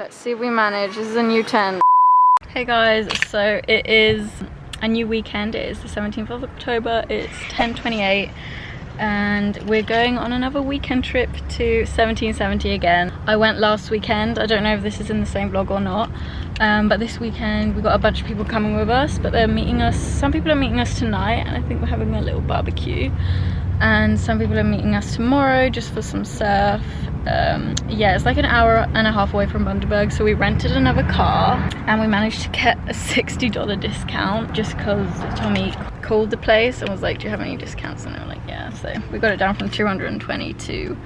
Let's see if we manage. This is a new tent. Hey guys, so it is a new weekend. It is the 17th of October. It's 10:28 and we're going on another weekend trip to 1770 again. I went last weekend. I don't know if this is in the same vlog or not, but this weekend we got a bunch of people coming with us, but they're meeting us. Some people are meeting us tonight and I think we're having a little barbecue, and some people are meeting us tomorrow just for some surf. Yeah, it's like an hour and a half away from Bundaberg, so we rented another car and we managed to get a $60 discount just because Tommy called the place and was like, do you have any discounts? And they were like, yeah. So we got it down from 220 to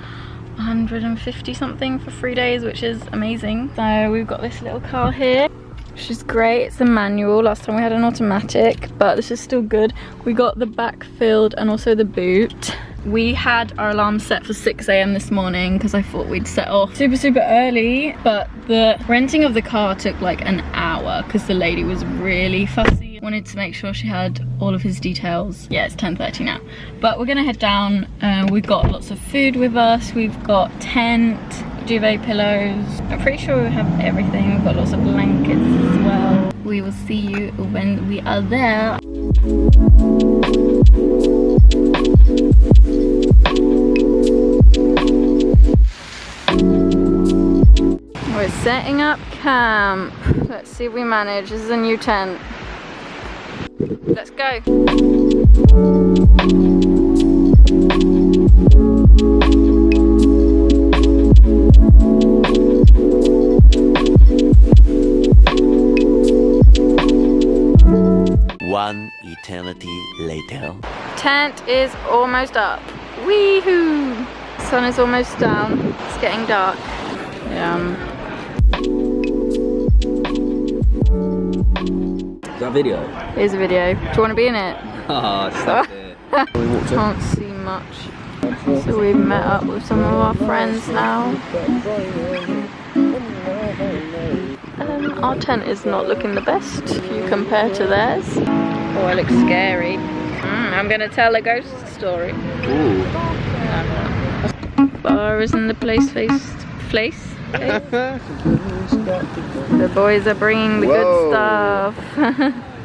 150 something for 3 days, which is amazing. So we've got this little car here, which is great. It's a manual. Last time we had an automatic, but this is still good. We got the back filled and also the boot. We had our alarm set for 6 AM this morning because I thought we'd set off super early, but the renting of the car took like an hour because the lady was really fussy. Wanted to make sure she had all of his details. Yeah, it's 10:30 now, but we're gonna head down. We've got lots of food with us. We've got tent, duvet pillows. I'm pretty sure we have everything. We've got lots of blankets as well. We will see you when we are there. We're setting up camp. Let's see if we manage. This is a new tent. Let's go. One eternity later. Tent is almost up. Wee-hoo! Sun is almost down. It's getting dark. Is that a video? Here's a video. Do you want to be in it? Oh, stop it. Can't see much. So we've met up with some of our friends now. Our tent is not looking the best if you compare to theirs. Oh, it looks scary. I'm gonna tell a ghost story. Ooh. Bar is in the place. The boys are bringing the good stuff.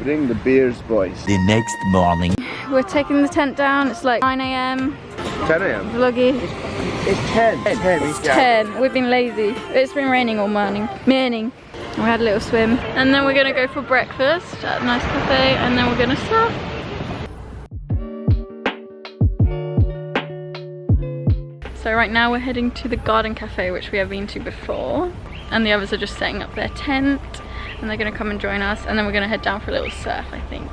Bring the beers, boys. The next morning. We're taking the tent down. It's like 9 AM. 10 AM? Vloggy. It's 10. It's 10. We've been lazy. It's been raining all morning. We had a little swim. And then we're gonna go for breakfast at a nice cafe, and then we're gonna surf. So right now we're heading to the garden cafe, which we have been to before, and the others are just setting up their tent and they're gonna come and join us, and then we're gonna head down for a little surf, I think.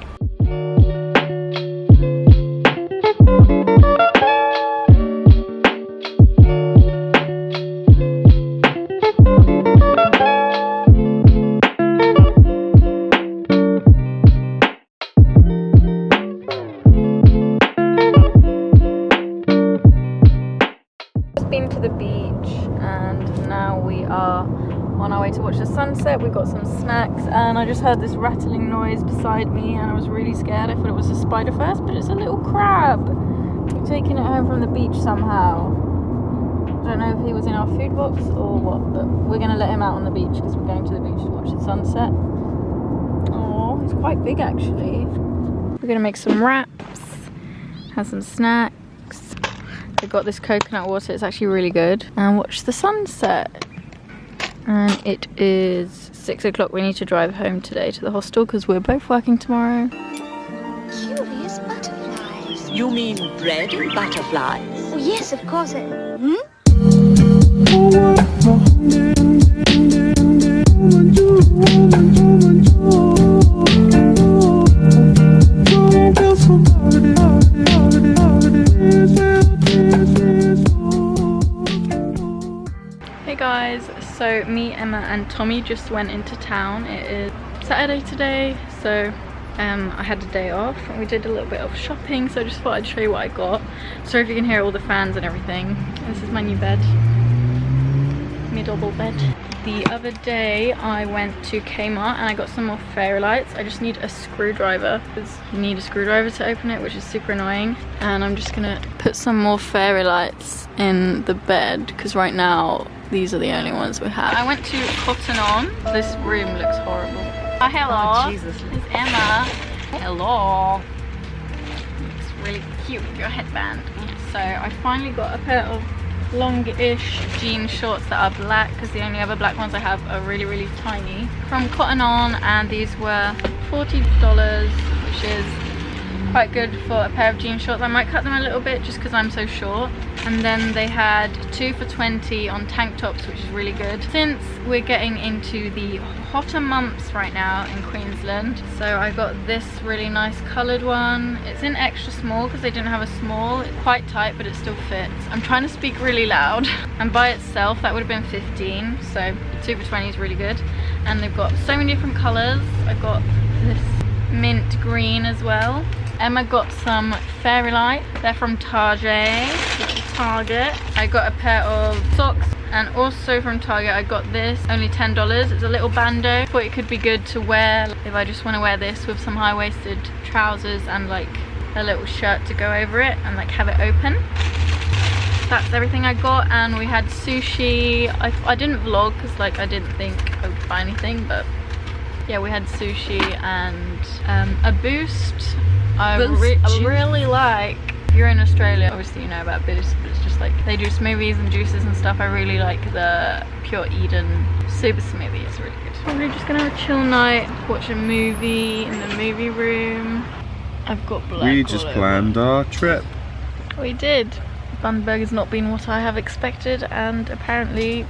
Been to the beach and now we are on our way to watch the sunset. We've got some snacks and I just heard this rattling noise beside me and I was really scared. I thought it was a spider first, but it's a little crab. We're taking it home from the beach somehow. I don't know if he was in our food box or what, but we're going to let him out on the beach because we're going to the beach to watch the sunset. Oh, it's quite big actually. We're going to make some wraps, have some snacks. I got this coconut water, it's actually really good, and watch the sunset. And it is 6 o'clock. We need to drive home today to the hostel because we're both working tomorrow. Curious butterflies. You mean bread and butterflies? Oh yes, of course. Hey guys, so me, Emma and Tommy just went into town. It is Saturday today, so I had a day off and we did a little bit of shopping, so I just thought I'd show you what I got. Sorry if you can hear all the fans and everything. This is my new bed, my double bed. The other day I went to Kmart and I got some more fairy lights. I just need a screwdriver because you need a screwdriver to open it, which is super annoying. And I'm just gonna put some more fairy lights in the bed because right now these are the only ones we have. I went to Cotton On. This room looks horrible. Oh, hello. Oh, Jesus. It's Emma. Hello. Looks really cute with your headband. So I finally got a pair of long-ish jean shorts that are black because the only other black ones I have are really, really tiny. From Cotton On, and these were $40, which is quite good for a pair of jean shorts. I might cut them a little bit just because I'm so short. And then they had 2 for $20 on tank tops, which is really good. Since we're getting into the hotter months right now in Queensland, so I got this really nice coloured one. It's in extra small because they didn't have a small. It's quite tight, but it still fits. I'm trying to speak really loud. And by itself, that would have been 15. So 2 for 20 is really good. And they've got so many different colours. I got this mint green as well. Emma got some fairy light. They're from Target. I got a pair of socks, and also from Target I got this, only $10. It's a little bandeau. Thought it could be good to wear if I just want to wear this with some high-waisted trousers and like a little shirt to go over it and like have it open. That's everything I got. And we had sushi. I didn't vlog because like I didn't think I would buy anything, but yeah, we had sushi and a Boost. I really like, if you're in Australia, obviously you know about Boost, but it's just like they do smoothies and juices and stuff. I really like the Pure Eden super smoothie. It's really good. Probably just gonna have a chill night, watch a movie in the movie room. I've got black. We just planned our trip. We did. Bundaberg has not been what I have expected, and apparently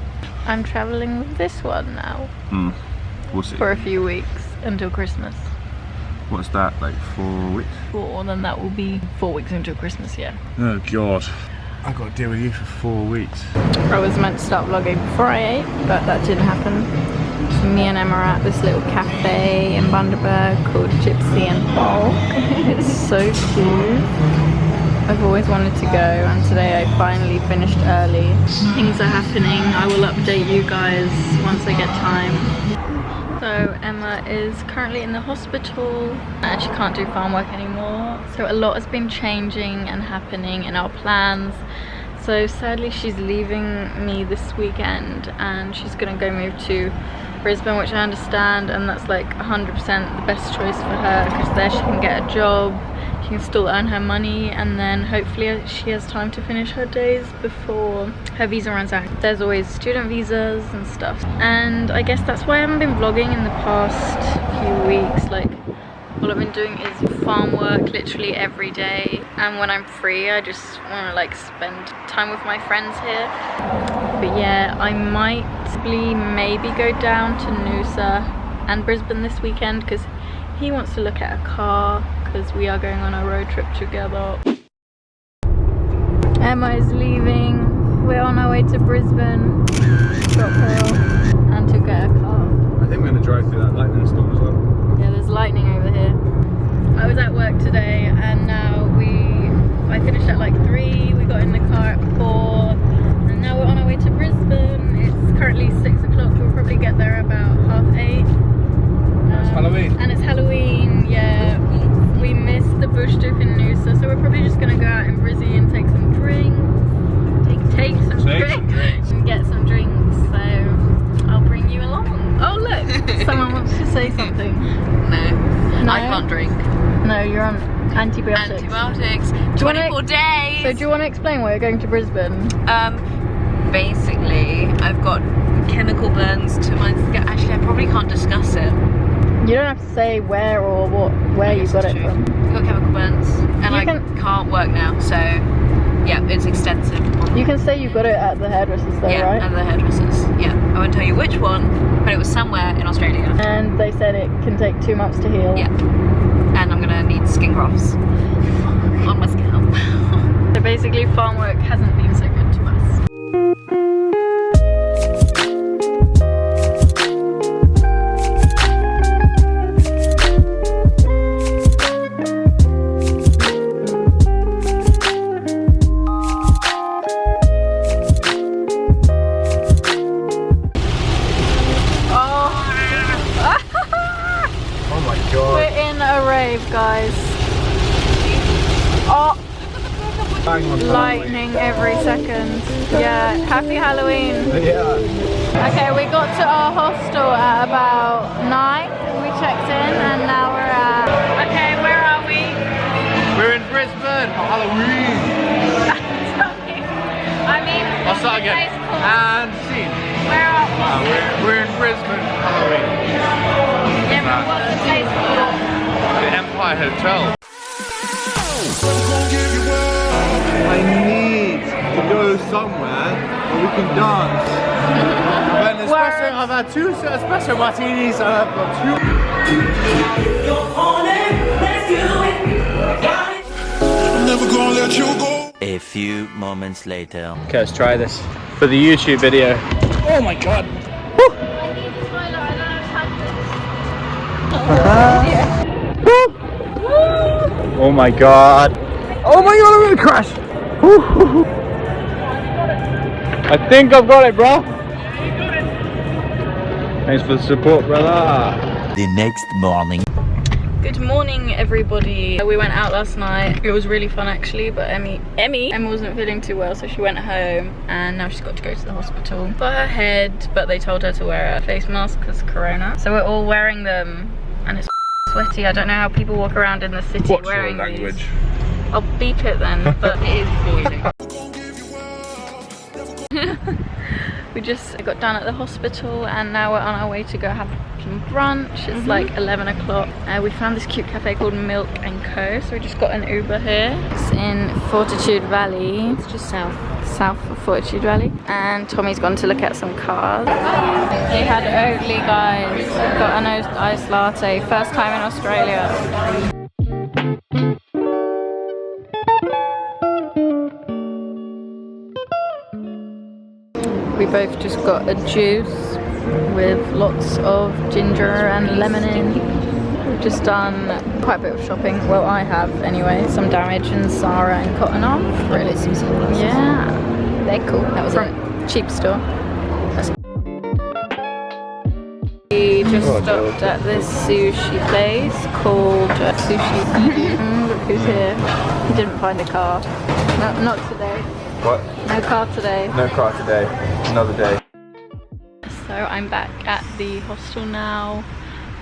I'm travelling with this one now. What's it? For a few weeks until Christmas. What's that, like 4 weeks? Or then that will be 4 weeks until Christmas, yeah. Oh God. I got to deal with you for 4 weeks. I was meant to start vlogging before I ate, but that didn't happen. So me and Emma are at this little cafe in Bundaberg called Gypsy and Paul. It's so cute. I've always wanted to go, and today I finally finished early. Things are happening. I will update you guys once I get time. So Emma is currently in the hospital and she can't do farm work anymore. So a lot has been changing and happening in our plans. So sadly she's leaving me this weekend and she's gonna go move to Brisbane, which I understand, and that's like 100% the best choice for her because there she can get a job, she can still earn her money, and then hopefully she has time to finish her days before her visa runs out. There's always student visas and stuff, and I guess that's why I haven't been vlogging in the past few weeks. Like all I've been doing is farm work literally every day, and when I'm free I just want to like spend time with my friends here. But yeah, I might maybe go down to Noosa and Brisbane this weekend because he wants to look at a car because we are going on a road trip together. Emma is leaving. We're on our way to Brisbane to drop her off and to get a car. I think we're going to drive through that lightning storm as well. Yeah, there's lightning over here. I was at work today and now I finished at like 3, we got in the car at 4, and now we're on our way to Brisbane. It's currently 6 o'clock, we'll probably get there about 8:30. It's Halloween. And it's Halloween, yeah. We missed the bush dip in Noosa, so we're probably just gonna go out in Brizzy and take some drinks. Take some drinks and get some drinks, so I'll bring you along. Oh look, someone wants to say something. No, I can't drink. No, you're on antibiotics. Antibiotics. 24 days. So do you want to explain why you're going to Brisbane? Basically, I've got chemical burns to my skin. Actually, I probably can't discuss it. You don't have to say where or where you got it from. I've got chemical burns, and I can't work now. So yeah, it's extensive. You can say you got it at the hairdressers though, yeah, right? Yeah, at the hairdressers. Yeah, I won't tell you which one, but it was somewhere in Australia. And they said it can take 2 months to heal. Yeah, and I'm gonna need skin grafts on my scalp. So basically, farm work hasn't been so good to us. bang on lightning every second. Yeah, happy Halloween. Yeah. Okay, we got to our hostel at about 9. We checked in and now we're at... Okay, where are we? We're in Brisbane for Halloween. I mean, I'll start again. And scene. Where are we? We're in Brisbane for Halloween. Yeah, but what's the place called? The Empire Hotel. I need to go somewhere where we can dance. I've had 2 espresso martinis and I've got 2. Never gonna let you go. A few moments later. Okay, let's try this for the YouTube video. Oh my god! Oh my god! Oh my god, I'm gonna crash! I think I've got it, bro. Thanks for the support, brother. The next morning. Good morning, everybody. We went out last night. It was really fun actually, but Emma wasn't feeling too well, so she went home and now she's got to go to the hospital for her head, but they told her to wear a face mask because corona. So we're all wearing them and it's sweaty. I don't know how people walk around in the city wearing these. I'll beep it then, but it is boiling. We just got down at the hospital and now we're on our way to go have some brunch. It's like 11 o'clock. We found this cute cafe called Milk and Co. So we just got an Uber here. It's in Fortitude Valley. It's just south of Fortitude Valley. And Tommy's gone to look at some cars. We had Oatly, guys. Got an iced latte. First time in Australia. We both just got a juice with lots of ginger and lemon in. We've just done quite a bit of shopping. Well, I have anyway. Some Damage and Zara and Cotton On. Really some sunglasses. Yeah, they're cool. That was a cheap store. We just stopped at this sushi place called Sushi. Look who's here. He didn't find a car. No, not today. What? No car today. No car today. Another day. So I'm back at the hostel now.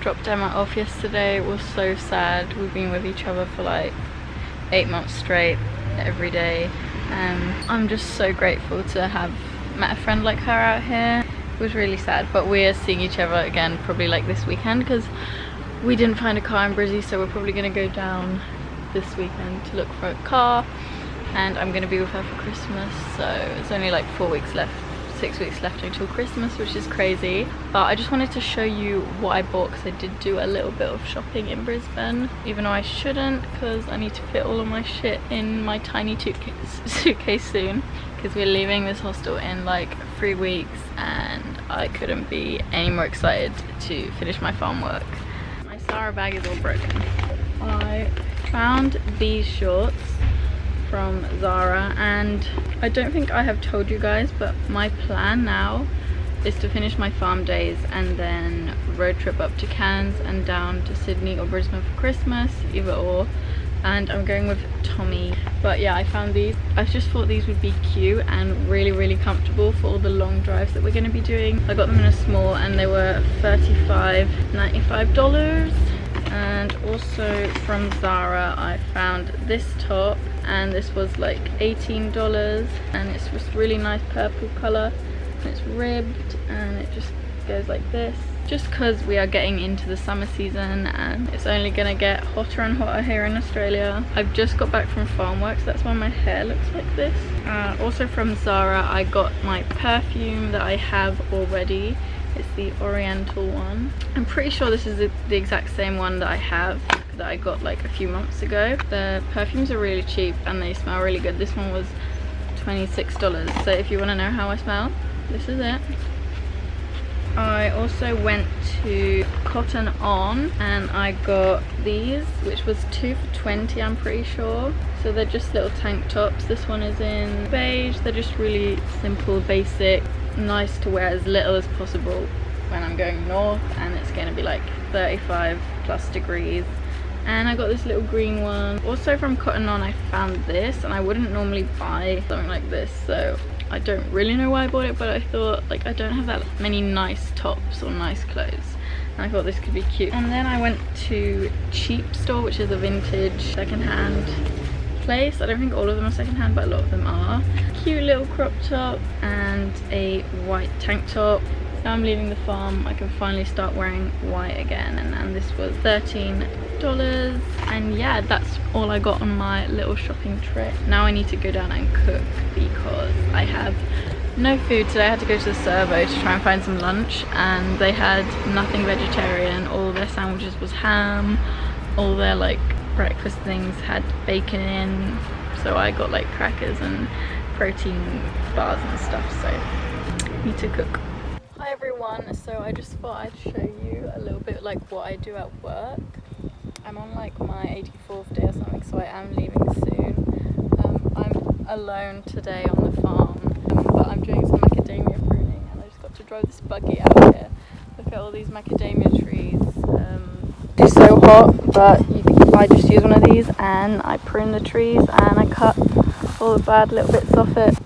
Dropped Emma off yesterday. It was so sad. We've been with each other for like 8 months straight, every day. I'm just so grateful to have met a friend like her out here. It was really sad, but we're seeing each other again probably like this weekend because we didn't find a car in Brizzy, so we're probably going to go down this weekend to look for a car. And I'm going to be with her for Christmas, so it's only like 4 weeks left, 6 weeks left until Christmas, which is crazy. But I just wanted to show you what I bought because I did do a little bit of shopping in Brisbane, even though I shouldn't because I need to fit all of my shit in my tiny suitcase soon because we're leaving this hostel in like 3 weeks and I couldn't be any more excited to finish my farm work. My Zara bag is all broken. I found these shorts from Zara and I don't think I have told you guys, but my plan now is to finish my farm days and then road trip up to Cairns and down to Sydney or Brisbane for Christmas, either or, and I'm going with Tommy. But yeah, I found these. I just thought these would be cute and really comfortable for all the long drives that we're going to be doing. I got them in a small and they were $95. And also from Zara I found this top and this was like $18 and it's just really nice purple color and it's ribbed and it just goes like this. Just because we are getting into the summer season and it's only gonna get hotter and hotter here in Australia. I've just got back from farm work, so that's why my hair looks like this. Also from Zara I got my perfume that I have already. It's the Oriental one. I'm pretty sure this is the exact same one that I have, that I got like a few months ago. The perfumes are really cheap and they smell really good. This one was $26, so if you want to know how I smell, this is it. I also went to Cotton On and I got these, which was 2 for $20, I'm pretty sure. So they're just little tank tops. This one is in beige. They're just really simple, basic, nice to wear as little as possible when I'm going north and it's going to be like 35+ degrees And I got this little green one. Also from Cotton On I found this, and I wouldn't normally buy something like this, so I don't really know why I bought it, but I thought like I don't have that many nice tops or nice clothes, and I thought this could be cute. And then I went to Cheap Store, which is a vintage secondhand place. I don't think all of them are secondhand, but a lot of them are. Cute little crop top and a white tank top. Now I'm leaving the farm, I can finally start wearing white again, and this was $13. And yeah, that's all I got on my little shopping trip. Now I need to go down and cook because I have no food today. I had to go to the Servo to try and find some lunch, and they had nothing vegetarian. All their sandwiches was ham, all their like breakfast things had bacon in, so I got like crackers and protein bars and stuff, so need to cook. Hi everyone, so I just thought I'd show you a little bit like what I do at work. I'm on like my 84th day or something, so I am leaving soon. I'm alone today on the farm, but I'm doing some macadamia pruning, and I just got to drive this buggy out here. Look at all these macadamia trees. It's so hot, but I just use one of these and I prune the trees and I cut all the bad little bits off it.